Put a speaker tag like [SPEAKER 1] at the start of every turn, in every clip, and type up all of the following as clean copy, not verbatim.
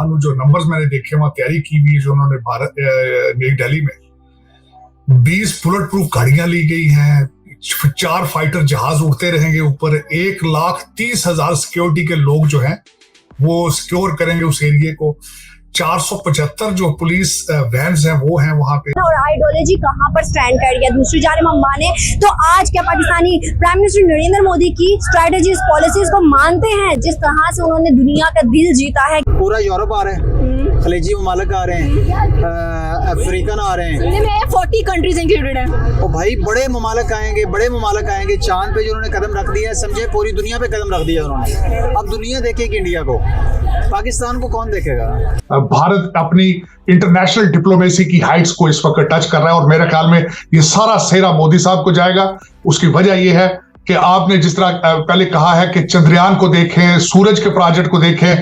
[SPEAKER 1] मालूम जो नंबर्स मैंने देखे वहां तैयारी की हुई है जो उन्होंने भारत नई दिल्ली में 20 बुलेट प्रूफ गाड़ियां ली गई हैं, 4 फाइटर जहाज उड़ते रहेंगे ऊपर, 1,30,000 सिक्योरिटी के लोग जो हैं वो सिक्योर करेंगे उस एरिया को, 475 जो पुलिस वैन्स हैं वो हैं वहां पे।
[SPEAKER 2] और आइडियोलॉजी कहां पर स्टैंड कर गया दूसरी जानिब हम माने तो आज क्या पाकिस्तानी प्राइम मिनिस्टर नरेंद्र मोदी की स्ट्रेटजीज पॉलिसीज को मानते हैं जिस तरह से उन्होंने दुनिया का दिल जीता है।
[SPEAKER 3] पूरा यूरोप आ रहे हैं, खलीजी ममालिक आ रहे हैं, अफ्रीकन आ रहे हैं,
[SPEAKER 2] 40 कंट्रीज इंक्लूडेड है।
[SPEAKER 3] और भाई बड़े ममालिक आएंगे, चांद पे जो उन्होंने कदम रख दिया है, समझे पूरी दुनिया पे कदम रख दिया उन्होंने। अब दुनिया देखेगी इंडिया को, पाकिस्तान को कौन देखेगा।
[SPEAKER 1] भारत अपनी इंटरनेशनल डिप्लोमेसी की हाइट्स को इस वक्त टच कर रहा है और मेरे ख्याल में ये सारा सेहरा मोदी साहब को जाएगा। उसकी वजह यह है कि आपने जिस तरह पहले कहा है कि चंद्रयान को देखें, सूरज के प्रोजेक्ट को देखें,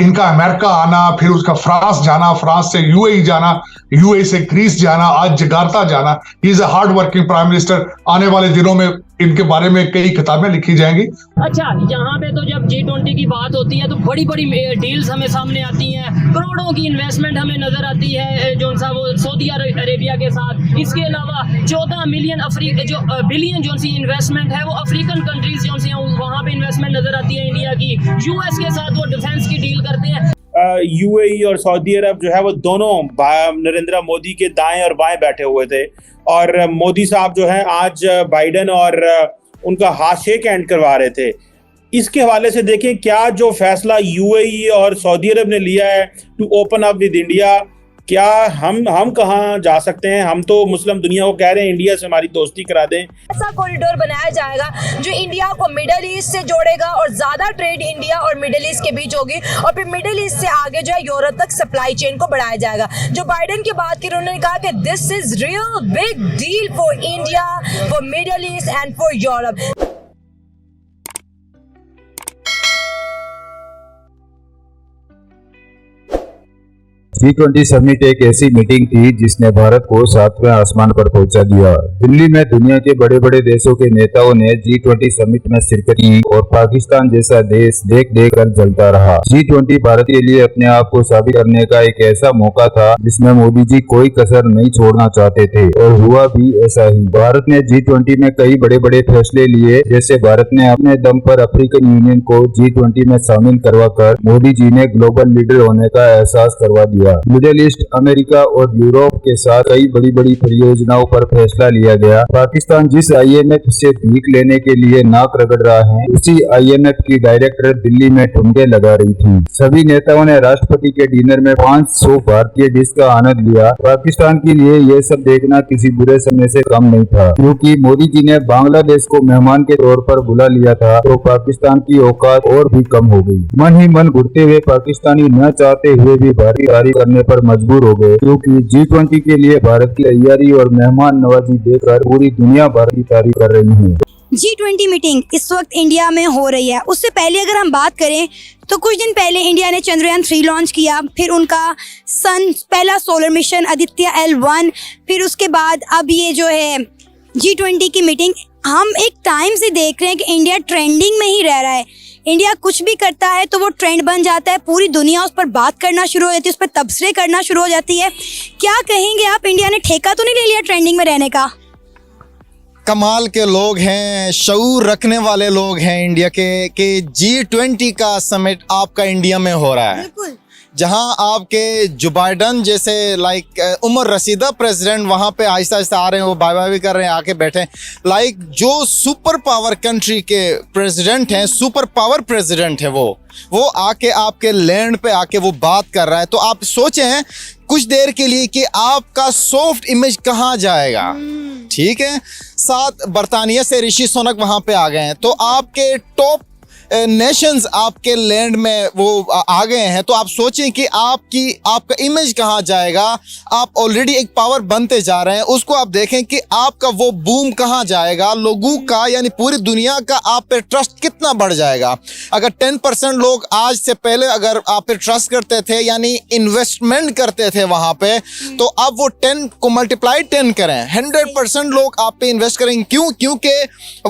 [SPEAKER 1] इनका अमेरिका आना, फिर उसका फ्रांस जाना, फ्रांस से यूएई जाना, यूएई से ग्रीस जाना, आज जकार्ता जाना। He is a hard working prime minister. आने वाले दिनों में इनके बारे में कई किताबें लिखी जाएंगी।
[SPEAKER 4] अच्छा, यहाँ पे तो जब G20 की बात होती है तो बड़ी बड़ी डील्स हमें सामने आती हैं, करोड़ों की इन्वेस्टमेंट हमें नजर आती है जो सा वो सऊदी अरेबिया के साथ। इसके अलावा 14 मिलियन बिलियन जो सी इन्वेस्टमेंट है वो अफ्रीकन कंट्रीज जो सी वहाँ पे इन्वेस्टमेंट नजर आती है इंडिया की। यूएस के साथ वो डिफेंस की डील करते हैं।
[SPEAKER 5] यूएई और सऊदी अरब जो है वो दोनों नरेंद्र मोदी के दाएं और बाएं बैठे हुए थे और मोदी साहब जो है आज बाइडेन और उनका हाथ शेक हैंड करवा रहे थे। इसके हवाले से देखें क्या जो फैसला यूएई और सऊदी अरब ने लिया है to open up with India, क्या हम कहाँ जा सकते हैं। हम तो मुस्लिम दुनिया को कह रहे हैं इंडिया से हमारी दोस्ती करा दें।
[SPEAKER 2] ऐसा कॉरिडोर बनाया जाएगा जो इंडिया को मिडिल ईस्ट से जोड़ेगा और ज्यादा ट्रेड इंडिया और मिडिल ईस्ट के बीच होगी और फिर मिडिल ईस्ट से आगे जो है यूरोप तक सप्लाई चेन को बढ़ाया जाएगा। जो बाइडेन की बात की उन्होंने कहा कि this is real big deal for India, for middle east and for Europe.
[SPEAKER 6] G20 summit एक ऐसी मीटिंग थी जिसने भारत को 7वें आसमान पर पहुंचा दिया। दिल्ली में दुनिया के बड़े बड़े देशों के नेताओं ने G20 समिट में शिरकत की और पाकिस्तान जैसा देश देख देख कर जलता रहा। G20 भारत के लिए अपने आप को साबित करने का एक ऐसा मौका था जिसमें मोदी जी कोई कसर नहीं छोड़ना चाहते थे और हुआ भी ऐसा ही। भारत ने G20 में कई बड़े बड़े फैसले लिए, जैसे भारत ने अपने दम पर अफ्रीकन यूनियन को G20 में शामिल करवाकर मोदी जी ने ग्लोबल लीडर होने का एहसास करवा दिया। मिडिल ईस्ट, अमेरिका और यूरोप के साथ कई बड़ी बड़ी परियोजनाओं पर फैसला लिया गया। पाकिस्तान जिस IMF से भीख लेने के लिए नाक रगड़ रहा है, उसी IMF की डायरेक्टर दिल्ली में ठुमके लगा रही थी। सभी नेताओं ने राष्ट्रपति के डिनर में 500 भारतीय डिश का आनंद लिया। पाकिस्तान के लिए यह सब देखना किसी बुरे समय से कम नहीं था, क्योंकि मोदी जी ने बांग्लादेश को मेहमान के तौर पर बुला लिया था तो पाकिस्तान की औकात और भी कम हो गई। मन ही मन घुटते हुए पाकिस्तानी न चाहते हुए भी भारतीय तारीफ करने पर मजबूर हो गए, क्योंकि G20 के लिए भारत की तैयारी और मेहमान नवाजी देखकर पूरी दुनिया भारत की तारीफ कर रही है।
[SPEAKER 2] G20 मीटिंग इस वक्त इंडिया में हो रही है। उससे पहले अगर हम बात करें तो कुछ दिन पहले इंडिया ने चंद्रयान 3 लॉन्च किया, फिर उनका पहला सोलर मिशन आदित्य L1, फिर उसके बाद अब ये जो है G20 की मीटिंग। हम एक टाइम से देख रहे हैं कि इंडिया ट्रेंडिंग में ही रह रहा है। इंडिया कुछ भी करता है तो वो ट्रेंड बन जाता है, पूरी दुनिया उस पर बात करना शुरू हो जाती है, उस पर तबसरे करना शुरू हो जाती है। क्या कहेंगे आप, इंडिया ने ठेका तो नहीं ले लिया ट्रेंडिंग में रहने का?
[SPEAKER 7] कमाल के लोग हैं, शऊर रखने वाले लोग हैं इंडिया के G20 का समिट आपका इंडिया में हो रहा है, जहां आपके जो बाइडन जैसे उमर रसीदा प्रेसिडेंट वहां पे आहिस्ता आहिस्ता आ रहे हैं, वो बाय बाय भी कर रहे हैं, आके बैठे। जो सुपर पावर कंट्री के प्रेसिडेंट हैं, सुपर पावर प्रेसिडेंट है, वो आके आपके लैंड पे आके वो बात कर रहा है। तो आप सोचे हैं कुछ देर के लिए कि आपका सॉफ्ट इमेज कहाँ जाएगा। ठीक है, साथ बर्तानिया से ऋषि सुनक वहां पे आ गए हैं, तो आपके टॉप नेशंस आपके लैंड में वो आ गए हैं। तो आप सोचें कि आपका इमेज कहाँ जाएगा। आप ऑलरेडी एक पावर बनते जा रहे हैं, उसको आप देखें कि आपका वो बूम कहाँ जाएगा। लोगों का यानी पूरी दुनिया का आप पे ट्रस्ट कितना बढ़ जाएगा। अगर 10% लोग आज से पहले अगर आप पे ट्रस्ट करते थे यानी इन्वेस्टमेंट करते थे वहाँ पे, तो अब वो 10 को मल्टीप्लाई 10 करें, 100% लोग आप पे इन्वेस्ट करेंगे। क्योंकि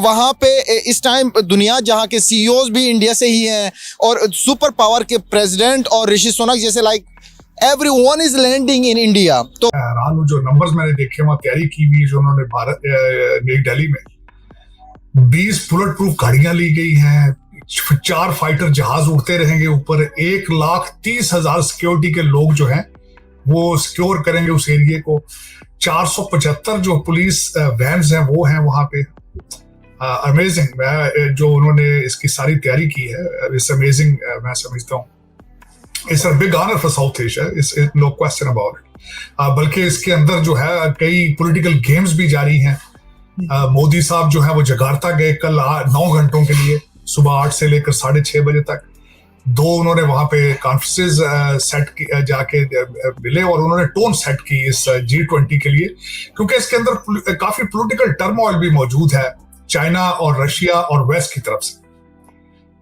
[SPEAKER 7] वहाँ पे इस टाइम दुनिया जहाँ के CEOs भी इंडिया से ही हैं, और सुपर पावर के प्रेसिडेंट और ऋषि सुनक जैसे like everyone is landing in India. तो
[SPEAKER 1] हैरान हूं, जो नंबर्स मैंने देखे वहां तैयारी की हुई जो उन्होंने नई दिल्ली में 20 बुलेट प्रूफ गाड़ियां ली गई हैं, 4 फाइटर जहाज उड़ते रहेंगे ऊपर, 1,30,000 सिक्योरिटी के लोग जो हैं वो सिक्योर करेंगे उस एरिया को, 475 जो पुलिस वैन्स हैं वो हैं वहां पे। अमेजिंग जो उन्होंने इसकी सारी तैयारी की है, इट्स अमेजिंग। मैं समझता हूँ it's a big honour for South Asia, it's no question about it. बल्कि इसके अंदर जो है कई पॉलिटिकल गेम्स भी जारी हैं। मोदी साहब जो है वो जकार्ता गए कल 9 घंटों के लिए, सुबह 8 से लेकर 6:30 बजे तक। 2 उन्होंने वहां पे कॉन्फ्रेंसेस सेट की, जाके मिले और उन्होंने टोन सेट की इस G20 के लिए, क्योंकि इसके अंदर काफी पॉलिटिकल टर्मोइल भी मौजूद है चाइना और रशिया और वेस्ट की तरफ से।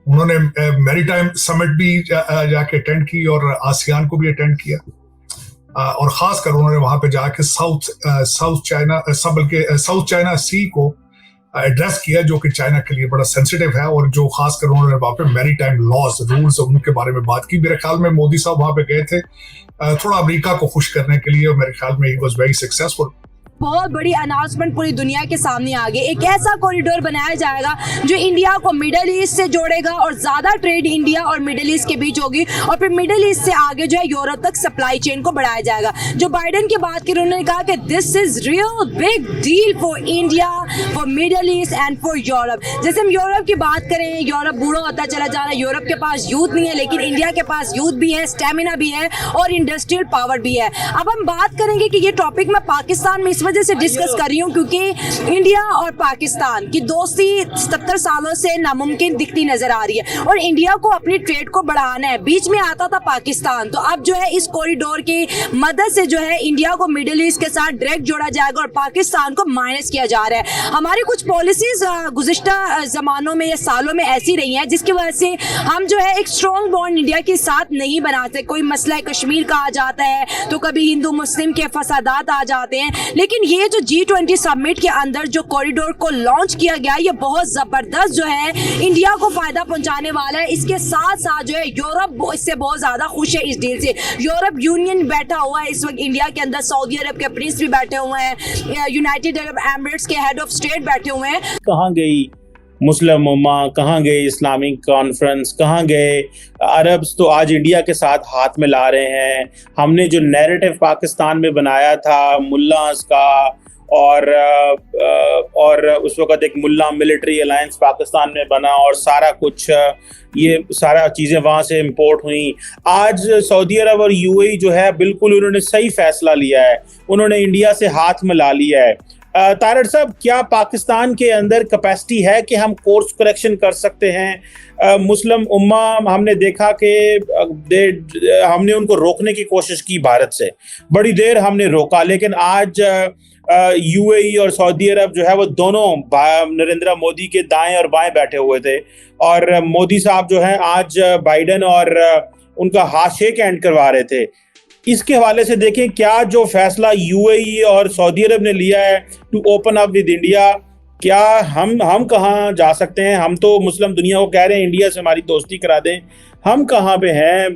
[SPEAKER 1] उन्होंने मैरीटाइम समिट भी जाके अटेंड की और आसियान को भी अटेंड किया, और खासकर उन्होंने वहां पे जाके साउथ चाइना सी को एड्रेस किया, जो कि चाइना के लिए बड़ा सेंसिटिव है, और जो खासकर उन्होंने वहां पे मैरीटाइम लॉज रूल्स उनके बारे में बात की। मेरे ख्याल में मोदी साहब वहां पे गए थे थोड़ा अमेरिका को खुश करने के लिए, और मेरे ख्याल में ही वाज वेरी सक्सेसफुल।
[SPEAKER 8] बहुत बड़ी अनाउंसमेंट पूरी दुनिया के सामने आ गई। एक ऐसा कॉरिडोर बनाया जाएगा जो इंडिया को मिडिल ईस्ट से जोड़ेगा और ज़्यादा ट्रेड इंडिया और मिडिल ईस्ट के बीच होगी, और फिर मिडिल ईस्ट से आगे जो है यूरोप तक सप्लाई चेन को बढ़ाया जाएगा। जो बाइडेन की बात की उन्होंने कहा कि this is real big deal for India, for middle east and for Europe. जैसे हम यूरोप की बात करें, यूरोप बूढ़ा होता चला जा रहा है, यूरोप के पास यूथ नहीं है, लेकिन इंडिया के पास यूथ भी है, स्टेमिना भी है और इंडस्ट्रियल पावर भी है। अब हम बात करेंगे कि ये टॉपिक मैं पाकिस्तान में इस वजह से डिस्कस कर रही हूँ क्योंकि इंडिया और पाकिस्तान की दोस्ती 70 सालों से नामुमकिन दिखती नजर आ रही है, और इंडिया को अपनी ट्रेड को बढ़ाना है। बीच में आता था पाकिस्तान, तो अब जो है इस कॉरिडोर की मदद से जो है इंडिया को मिडिल ईस्ट के साथ डायरेक्ट जोड़ा जाएगा और पाकिस्तान को माइनस किया जा रहा है। हमारी कुछ पॉलिसीज गुज़िश्ता जमानों में या सालों में ऐसी रही हैं जिसकी वजह से हम जो है एक स्ट्रॉन्ग बॉन्ड इंडिया के साथ नहीं बनाते। कोई मसला कश्मीर का आ जाता है तो कभी हिंदू मुस्लिम के फसादात आ जाते हैं, लेकिन ये जो G20 समिट के अंदर जो कॉरिडोर को लॉन्च किया गया, ये बहुत जबरदस्त जो है इंडिया को फायदा पहुंचाने वाला है। इसके साथ साथ जो है यूरोप इससे बहुत ज्यादा खुश है इस डील से। यूरोप यूनियन बैठा हुआ है इस वक्त इंडिया के अंदर, सऊदी अरब के प्रिंस भी बैठे हुए हैं, यूनाइटेड अरब एमिरेट्स के हेड ऑफ स्टेट बैठे हुए हैं।
[SPEAKER 5] कहाँ गई मुस्लिम उम्मा, कहाँ गए इस्लामिक कॉन्फ्रेंस, कहाँ गए अरब्स? तो आज इंडिया के साथ हाथ में ला रहे हैं। हमने जो नैरेटिव पाकिस्तान में बनाया था मुल्लास का, और उस वक़्त एक मुल्ला मिलिट्री अलायंस पाकिस्तान में बना और सारा कुछ ये सारा चीज़ें वहाँ से इंपोर्ट हुई। आज सऊदी अरब और यूएई जो है बिल्कुल उन्होंने सही फैसला लिया है, उन्होंने इंडिया से हाथ मिला लिया है। तारड़ साहब, क्या पाकिस्तान के अंदर कैपेसिटी है कि हम कोर्स करेक्शन कर सकते हैं? मुस्लिम उम्मा हमने देखा कि हमने उनको रोकने की कोशिश की, भारत से बड़ी देर हमने रोका, लेकिन आज यूएई और सऊदी अरब जो है वो दोनों नरेंद्र मोदी के दाएं और बाएं बैठे हुए थे, और मोदी साहब जो है आज बाइडेन और उनका हाथ शेक हैंड करवा रहे थे। इसके हवाले से देखें क्या जो फैसला यूएई और सऊदी अरब ने लिया है to open up with India, क्या हम कहाँ जा सकते हैं? हम तो मुस्लिम दुनिया को कह रहे हैं इंडिया से हमारी दोस्ती करा दें, हम कहाँ पे हैं?